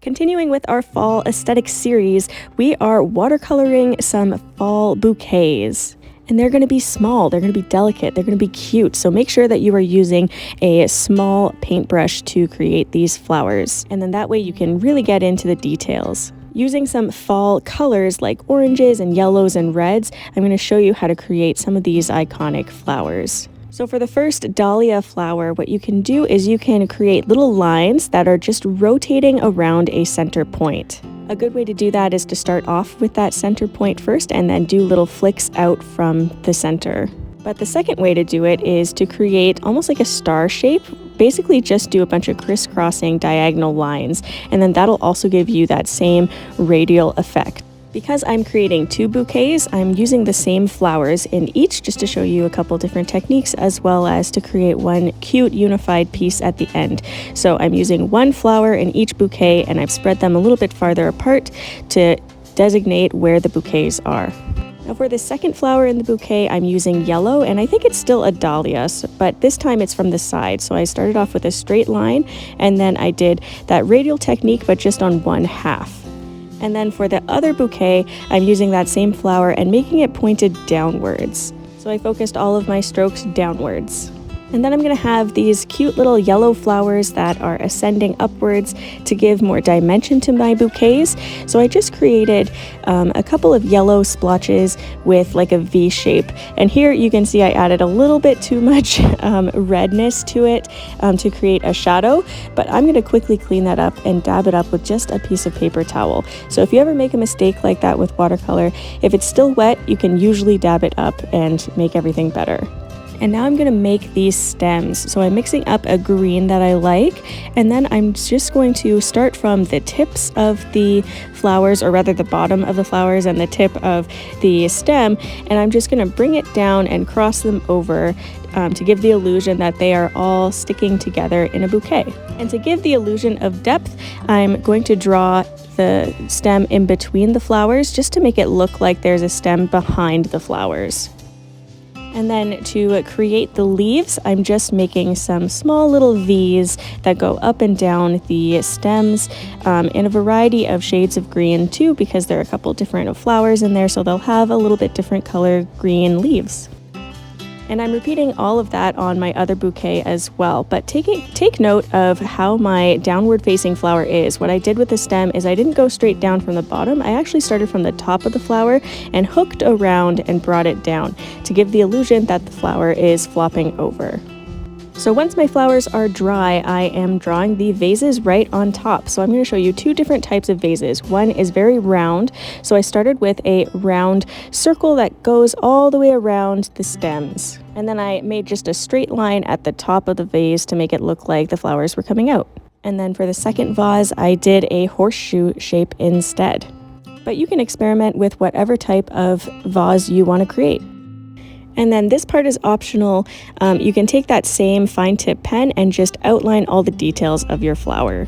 Continuing with our fall aesthetic series, we are watercoloring some fall bouquets. And they're going to be small, they're going to be delicate, they're going to be cute. So make sure that you are using a small paintbrush to create these flowers. And then that way you can really get into the details. Using some fall colors like oranges and yellows and reds, I'm going to show you how to create some of these iconic flowers. So for the first dahlia flower, what you can do is you can create little lines that are just rotating around a center point. A good way to do that is to start off with that center point first and then do little flicks out from the center. But the second way to do it is to create almost like a star shape. Basically just do a bunch of crisscrossing diagonal lines, and then that'll also give you that same radial effect. Because I'm creating two bouquets, I'm using the same flowers in each just to show you a couple different techniques, as well as to create one cute unified piece at the end. So I'm using one flower in each bouquet, and I've spread them a little bit farther apart to designate where the bouquets are. Now for the second flower in the bouquet, I'm using yellow, and I think it's still a dahlia, but this time it's from the side. So I started off with a straight line, and then I did that radial technique, but just on one half. And then for the other bouquet, I'm using that same flower and making it pointed downwards. So I focused all of my strokes downwards. And then I'm going to have these cute little yellow flowers that are ascending upwards to give more dimension to my bouquets. So I just created a couple of yellow splotches with like a V shape. And here you can see I added a little bit too much redness to it to create a shadow. But I'm going to quickly clean that up and dab it up with just a piece of paper towel. So if you ever make a mistake like that with watercolor, if it's still wet, you can usually dab it up and make everything better. And now I'm going to make these stems. So I'm mixing up a green that I like, and then I'm just going to start from the tips of the flowers, or rather the bottom of the flowers and the tip of the stem, and I'm just going to bring it down and cross them over to give the illusion that they are all sticking together in a bouquet. And to give the illusion of depth, I'm going to draw the stem in between the flowers just to make it look like there's a stem behind the flowers. And then to create the leaves, I'm just making some small little V's that go up and down the stems in a variety of shades of green too, because there are a couple different flowers in there, so they'll have a little bit different color green leaves. And I'm repeating all of that on my other bouquet as well. But take note of how my downward facing flower is. What I did with the stem is I didn't go straight down from the bottom. I actually started from the top of the flower and hooked around and brought it down to give the illusion that the flower is flopping over. So once my flowers are dry, I am drawing the vases right on top. So I'm going to show you two different types of vases. One is very round. So I started with a round circle that goes all the way around the stems. And then I made just a straight line at the top of the vase to make it look like the flowers were coming out. And then for the second vase, I did a horseshoe shape instead. But you can experiment with whatever type of vase you want to create. And then this part is optional. You can take that same fine tip pen and just outline all the details of your flower.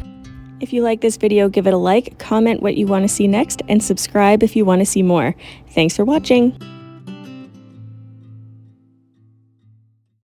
If you like this video, give it a like, comment what you want to see next, and subscribe if you want to see more. Thanks for watching.